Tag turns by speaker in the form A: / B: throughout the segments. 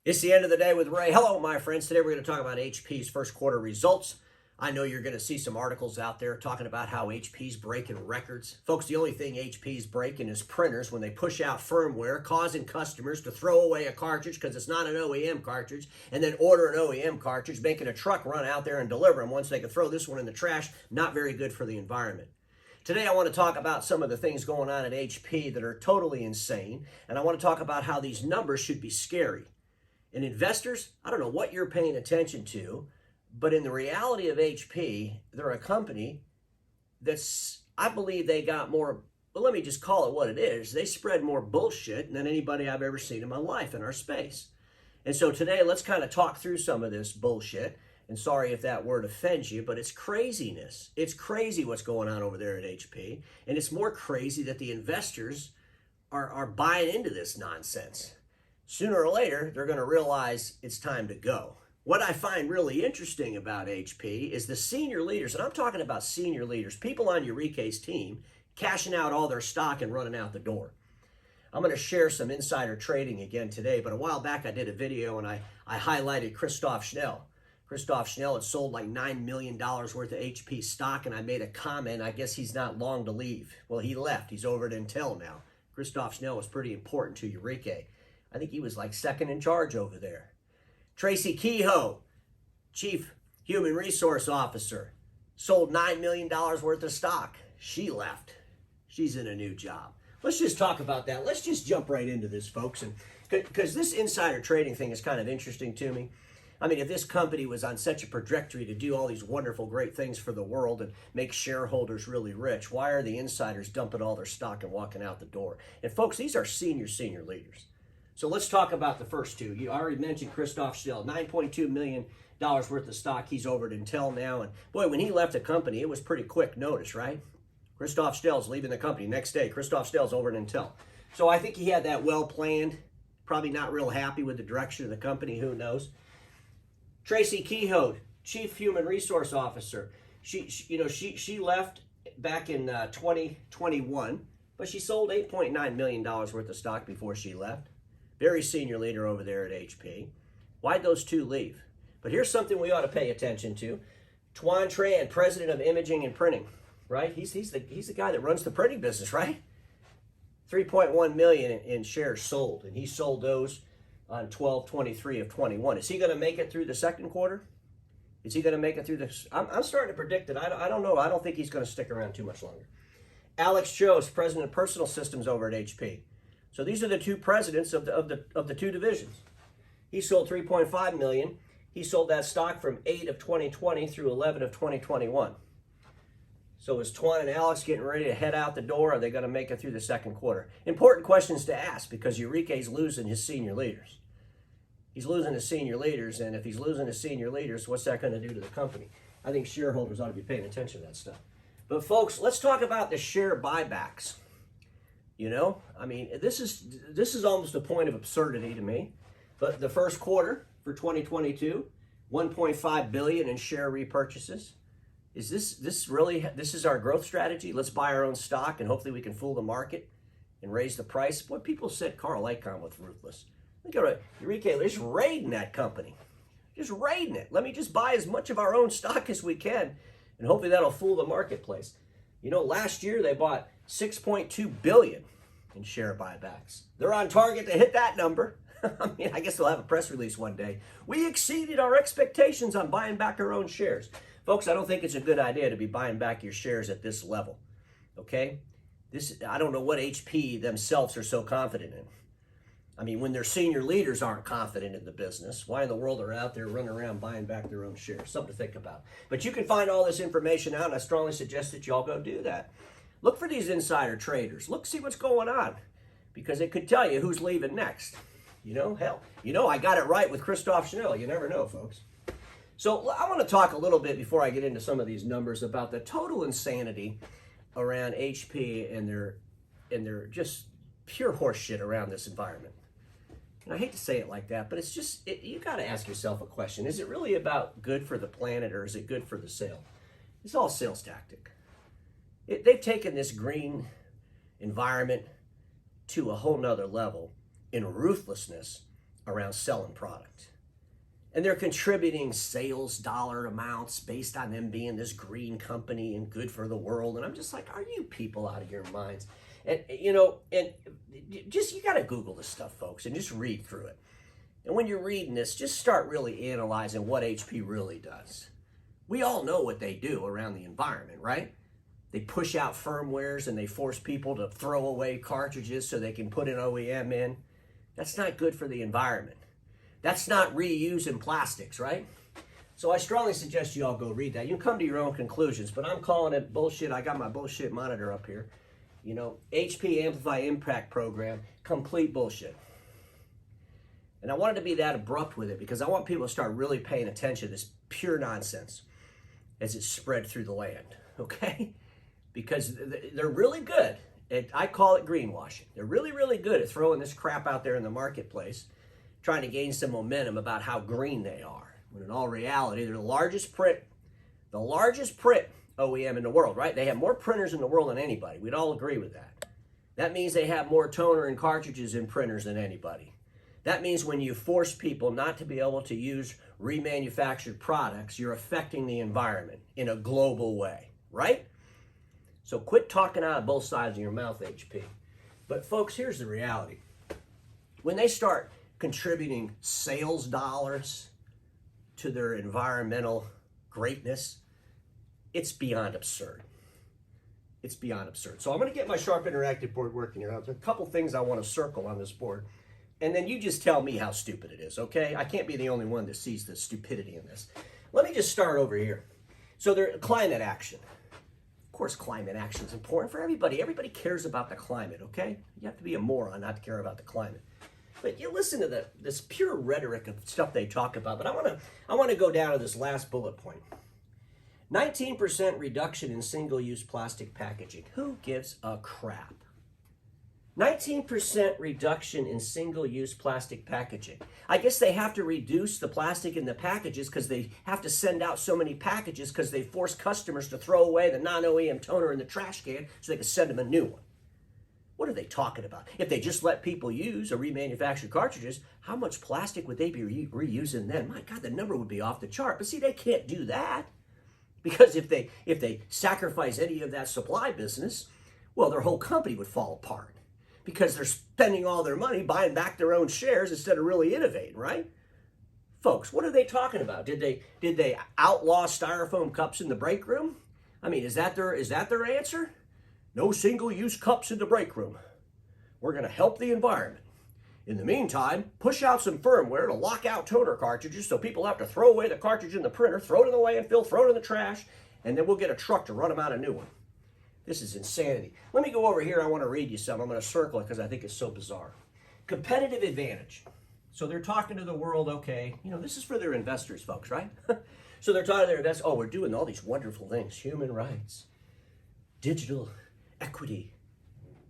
A: It's the end of the day with Ray. Hello, my friends. Today we're going to talk about HP's first quarter results. I know you're going to see some articles out there talking about how HP's breaking records. Folks, the only thing HP's breaking is printers when they push out firmware, causing customers to throw away a cartridge because it's not an OEM cartridge, and then order an OEM cartridge, making a truck run out there and deliver them once they can throw this one in the trash. Not very good for the environment. Today, I want to talk about some of the things going on at HP that are totally insane, and I want to talk about how these numbers should be scary. And investors, I don't know what you're paying attention to, but in the reality of HP, they're a company that's, I believe they got more, well, let me just call it what it is. They spread more bullshit than anybody I've ever seen in my life in our space. And so today, let's kind of talk through some of this bullshit. And sorry if that word offends you, but it's craziness. It's crazy what's going on over there at HP. And it's more crazy that the investors are buying into this nonsense. Sooner or later, they're going to realize it's time to go. What I find really interesting about HP is the senior leaders, and I'm talking about senior leaders, people on Eureka's team, cashing out all their stock and running out the door. I'm going to share some insider trading again today, but a while back I did a video and I highlighted Christoph Schnell. Christoph Schnell had sold like $9 million worth of HP stock, and I made a comment, I guess he's not long to leave. Well, he left. He's over at Intel now. Christoph Schnell was pretty important to Eureka. I think he was like second in charge over there. Tracy Kehoe, Chief Human Resource Officer, sold $9 million worth of stock. She left. She's in a new job. Let's just talk about that. Let's just jump right into this, folks. And because this insider trading thing is kind of interesting to me. I mean, if this company was on such a trajectory to do all these wonderful, great things for the world and make shareholders really rich, why are the insiders dumping all their stock and walking out the door? And folks, these are senior leaders. So let's talk about the first two. You already mentioned Christoph Schnell, $9.2 million worth of stock. He's over at Intel now. And boy, when he left the company, it was pretty quick notice, right? Christoph Schnell's leaving the company. Next day, Christoph Schnell's over at Intel. So I think he had that well planned. Probably not real happy with the direction of the company. Who knows? Tracy Kehoe, Chief Human Resource Officer. She left back in 2021, but she sold $8.9 million worth of stock before she left. Very senior leader over there at HP. Why'd those two leave? But here's something we ought to pay attention to. Tuan Tran, President of Imaging and Printing, right? He's the guy that runs the printing business, right? 3.1 million in shares sold, and he sold those on 12/23 of 21. Is he going to make it through the second quarter? Is he going to make it through this? I'm starting to predict it. I don't know. I don't think he's going to stick around too much longer. Alex Jost, President of Personal Systems over at HP. So these are the two presidents of the two divisions. He sold 3.5 million. He sold that stock from 8 of 2020 through 11 of 2021. So is Tuan and Alex getting ready to head out the door? Or are they going to make it through the second quarter? Important questions to ask because Eureka's losing his senior leaders. He's losing his senior leaders, and if he's losing his senior leaders, what's that going to do to the company? I think shareholders ought to be paying attention to that stuff. But folks, let's talk about the share buybacks. You know, I mean, this is almost a point of absurdity to me. But the first quarter for 2022, 1.5 billion in share repurchases. Is this really our growth strategy? Let's buy our own stock and hopefully we can fool the market and raise the price. What people said Carl Icahn was ruthless. Look at it, Eureka, they're just raiding that company. Just raiding it. Let me just buy as much of our own stock as we can, and hopefully that'll fool the marketplace. You know, last year they bought 6.2 billion in share buybacks. They're on target to hit that number. I mean, I guess they'll have a press release one day. We exceeded our expectations on buying back our own shares. Folks, I don't think it's a good idea to be buying back your shares at this level. Okay? I don't know what HP themselves are so confident in. I mean, when their senior leaders aren't confident in the business, why in the world are out there running around buying back their own shares? Something to think about. But you can find all this information out, and I strongly suggest that y'all go do that. Look for these insider traders. Look, see what's going on, because it could tell you who's leaving next. You know, hell, I got it right with Christoph Schnell. You never know, folks. So I want to talk a little bit before I get into some of these numbers about the total insanity around HP and their just pure horseshit around this environment. And I hate to say it like that, but it's just, you got to ask yourself a question. Is it really about good for the planet, or is it good for the sale? It's all sales tactic. They've taken this green environment to a whole nother level in ruthlessness around selling product. And they're contributing sales dollar amounts based on them being this green company and good for the world. And I'm just like, are you people out of your minds? And, you know, and just, you got to Google this stuff, folks, and just read through it. And when you're reading this, just start really analyzing what HP really does. We all know what they do around the environment, right? They push out firmwares and they force people to throw away cartridges so they can put an OEM in. That's not good for the environment. That's not reusing plastics, right? So I strongly suggest you all go read that. You can come to your own conclusions, but I'm calling it bullshit. I got my bullshit monitor up here. You know, HP Amplify Impact Program, complete bullshit. And I wanted to be that abrupt with it because I want people to start really paying attention to this pure nonsense as it's spread through the land, okay? Because they're really good at, I call it greenwashing. They're really, really good at throwing this crap out there in the marketplace, trying to gain some momentum about how green they are. When in all reality, they're the largest print OEM in the world, right? They have more printers in the world than anybody. We'd all agree with that. That means they have more toner and cartridges in printers than anybody. That means when you force people not to be able to use remanufactured products, you're affecting the environment in a global way, right? So quit talking out of both sides of your mouth, HP. But folks, here's the reality. When they start contributing sales dollars to their environmental greatness, it's beyond absurd. It's beyond absurd. So I'm going to get my Sharp Interactive board working here. There's a couple things I want to circle on this board. And then you just tell me how stupid it is, okay? I can't be the only one that sees the stupidity in this. Let me just start over here. So climate action. Of course, climate action is important for everybody. Everybody cares about the climate, okay? You have to be a moron not to care about the climate. But you listen to this pure rhetoric of stuff they talk about. But I want to go down to this last bullet point. 19% reduction in single-use plastic packaging. Who gives a crap? 19% reduction in single-use plastic packaging. I guess they have to reduce the plastic in the packages because they have to send out so many packages because they force customers to throw away the non-OEM toner in the trash can so they can send them a new one. What are they talking about? If they just let people use or remanufactured cartridges, how much plastic would they be reusing then? My God, the number would be off the chart. But see, they can't do that because if they sacrifice any of that supply business, well, their whole company would fall apart. Because they're spending all their money buying back their own shares instead of really innovating, right? Folks, what are they talking about? Did they outlaw styrofoam cups in the break room? I mean, is that their answer? No single-use cups in the break room. We're going to help the environment. In the meantime, push out some firmware to lock out toner cartridges so people have to throw away the cartridge in the printer, throw it in the landfill, throw it in the trash, and then we'll get a truck to run them out a new one. This is insanity. Let me go over here. I want to read you some. I'm going to circle it because I think it's so bizarre. Competitive advantage. So they're talking to the world, okay. You know, this is for their investors, folks, right? So they're talking to their investors. Oh, we're doing all these wonderful things. Human rights, digital equity.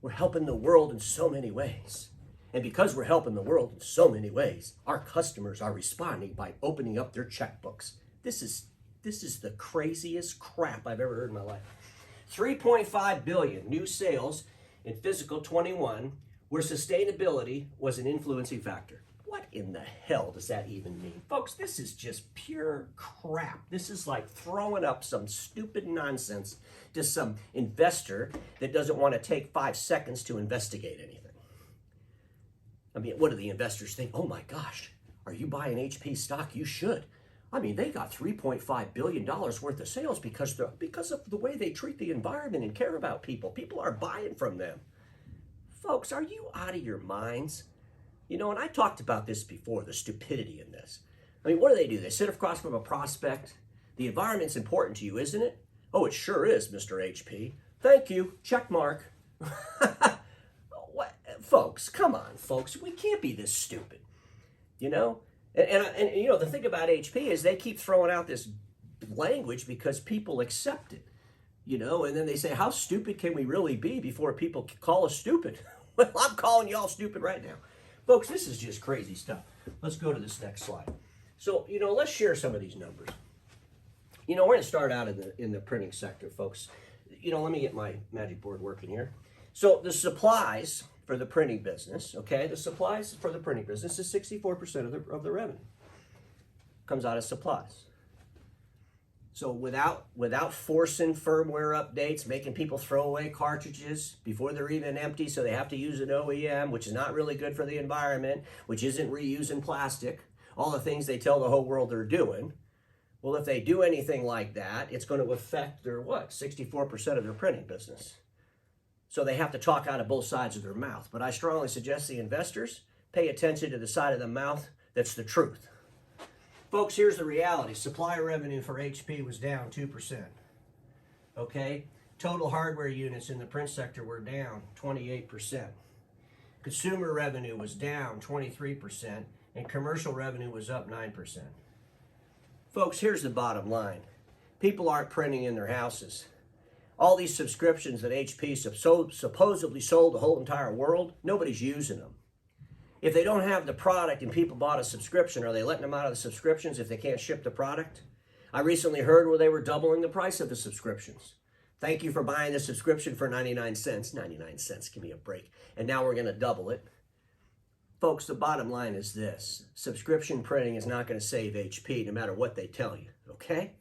A: We're helping the world in so many ways. And because we're helping the world in so many ways, our customers are responding by opening up their checkbooks. This is the craziest crap I've ever heard in my life. 3.5 billion new sales in fiscal 21 where sustainability was an influencing factor. What in the hell does that even mean? Folks, this is just pure crap. This is like throwing up some stupid nonsense to some investor that doesn't want to take 5 seconds to investigate anything. I mean, what do the investors think? Oh my gosh, are you buying HP stock? You should. I mean, they got $3.5 billion worth of sales because of the way they treat the environment and care about people. People are buying from them. Folks, are you out of your minds? You know, and I talked about this before, the stupidity in this. I mean, what do? They sit across from a prospect. The environment's important to you, isn't it? Oh, it sure is, Mr. HP. Thank you. Check mark. What? Folks, come on, folks. We can't be this stupid, you know? And you know, the thing about HP is they keep throwing out this language because people accept it, you know, and then they say, how stupid can we really be before people call us stupid? Well, I'm calling y'all stupid right now. Folks, this is just crazy stuff. Let's go to this next slide. So, you know, let's share some of these numbers. You know, we're going to start out in the printing sector, folks. You know, let me get my magic board working here. So the supplies for the printing business, okay? The supplies for the printing business is 64% of the revenue. Comes out of supplies. So without forcing firmware updates, making people throw away cartridges before they're even empty, so they have to use an OEM, which is not really good for the environment, which isn't reusing plastic, all the things they tell the whole world they're doing. Well, if they do anything like that, it's going to affect their, 64% of their printing business. So they have to talk out of both sides of their mouth. But I strongly suggest the investors pay attention to the side of the mouth that's the truth. Folks, here's the reality. Supply revenue for HP was down 2%. Okay? Total hardware units in the print sector were down 28%. Consumer revenue was down 23%, and commercial revenue was up 9%. Folks, here's the bottom line. People aren't printing in their houses. All these subscriptions that HP supposedly sold the whole entire world, nobody's using them. If they don't have the product and people bought a subscription, are they letting them out of the subscriptions if they can't ship the product? I recently heard where they were doubling the price of the subscriptions. Thank you for buying the subscription for 99 cents. 99 cents, give me a break. And now we're going to double it. Folks, the bottom line is this. Subscription printing is not going to save HP no matter what they tell you, okay?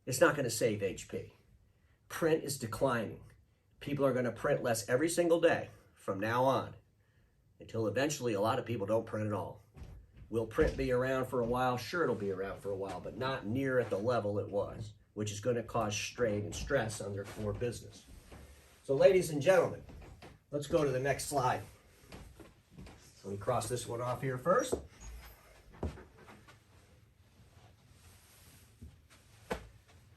A: It's not going to save HP. Print is declining. People are going to print less every single day from now on, until eventually a lot of people don't print at all. Will print be around for a while? Sure, it'll be around for a while, but not near at the level it was, which is going to cause strain and stress on their core business. So ladies and gentlemen, let's go to the next slide. Let me cross this one off here first.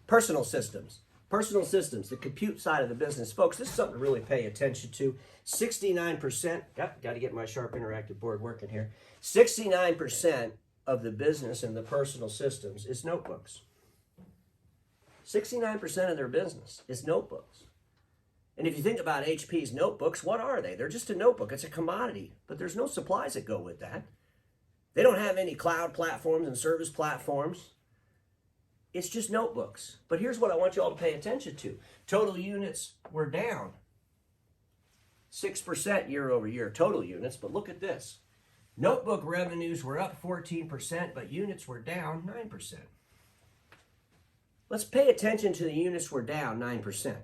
A: Personal systems. Personal systems, the compute side of the business. Folks, this is something to really pay attention to. 69%, got to get my Sharp Interactive board working here. 69% of the business in the personal systems is notebooks. 69% of their business is notebooks. And if you think about HP's notebooks, what are they? They're just a notebook. It's a commodity, but there's no supplies that go with that. They don't have any cloud platforms and service platforms. It's just notebooks. But here's what I want you all to pay attention to. Total units were down 6% year over year, total units. But look at this. Notebook revenues were up 14%, but units were down 9%. Let's pay attention to the units were down 9%.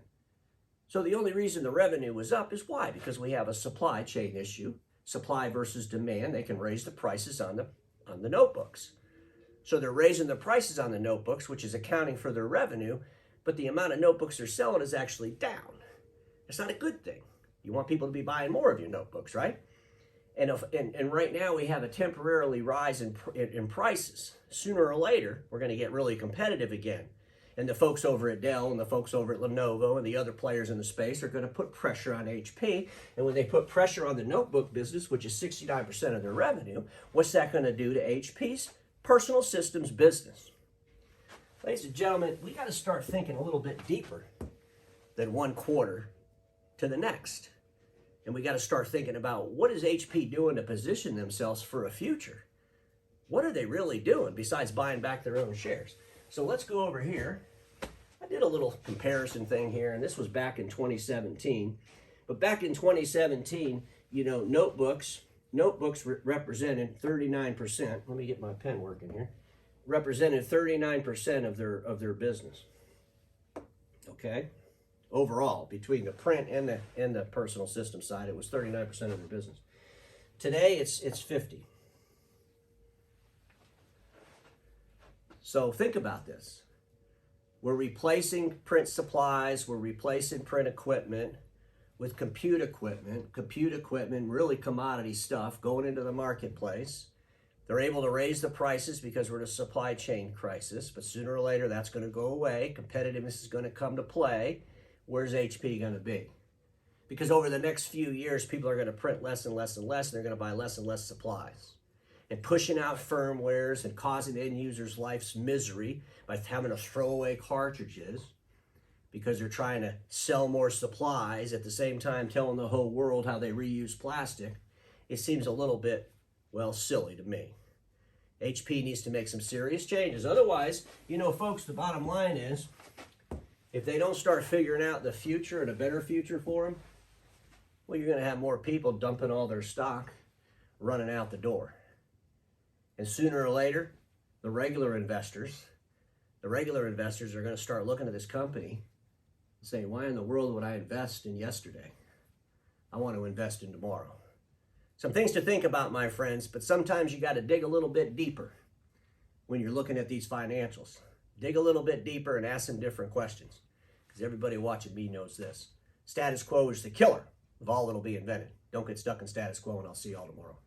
A: So the only reason the revenue was up is why? Because we have a supply chain issue. Supply versus demand. They can raise the prices on the notebooks. So they're raising the prices on the notebooks, which is accounting for their revenue, but the amount of notebooks they're selling is actually down. It's not a good thing. You want people to be buying more of your notebooks, right? And right now we have a temporarily rise in prices. Sooner or later, we're going to get really competitive again. And the folks over at Dell and the folks over at Lenovo and the other players in the space are going to put pressure on HP. And when they put pressure on the notebook business, which is 69% of their revenue, what's that going to do to HP's personal systems business? Ladies and gentlemen, we got to start thinking a little bit deeper than one quarter to the next. And we got to start thinking about what is HP doing to position themselves for a future? What are they really doing besides buying back their own shares? So let's go over here. I did a little comparison thing here, and this was back in 2017. But back in 2017, you know, notebooks represented 39%. Let me get my pen working here. Represented 39% of their business. Okay? Overall, between the print and the personal system side, it was 39% of their business. Today, it's 50. So think about this. We're replacing print supplies, we're replacing print equipment with compute equipment. Compute equipment, really commodity stuff going into the marketplace. They're able to raise the prices because we're in a supply chain crisis, but sooner or later that's going to go away. Competitiveness is going to come to play. Where's HP going to be? Because over the next few years, people are going to print less and less and less, and they're going to buy less and less supplies. And pushing out firmwares and causing end users' life's misery by having to throw away cartridges because they're trying to sell more supplies at the same time telling the whole world how they reuse plastic, it seems a little bit, well, silly to me. HP needs to make some serious changes. Otherwise, you know, folks, the bottom line is, if they don't start figuring out the future and a better future for them, Well, you're going to have more people dumping all their stock, running out the door. And sooner or later, the regular investors are going to start looking at this company and saying, why in the world would I invest in yesterday? I want to invest in tomorrow. Some things to think about, my friends, but sometimes you got to dig a little bit deeper when you're looking at these financials. Dig a little bit deeper and ask some different questions, because everybody watching me knows this. Status quo is the killer of all that'll be invented. Don't get stuck in status quo, and I'll see you all tomorrow.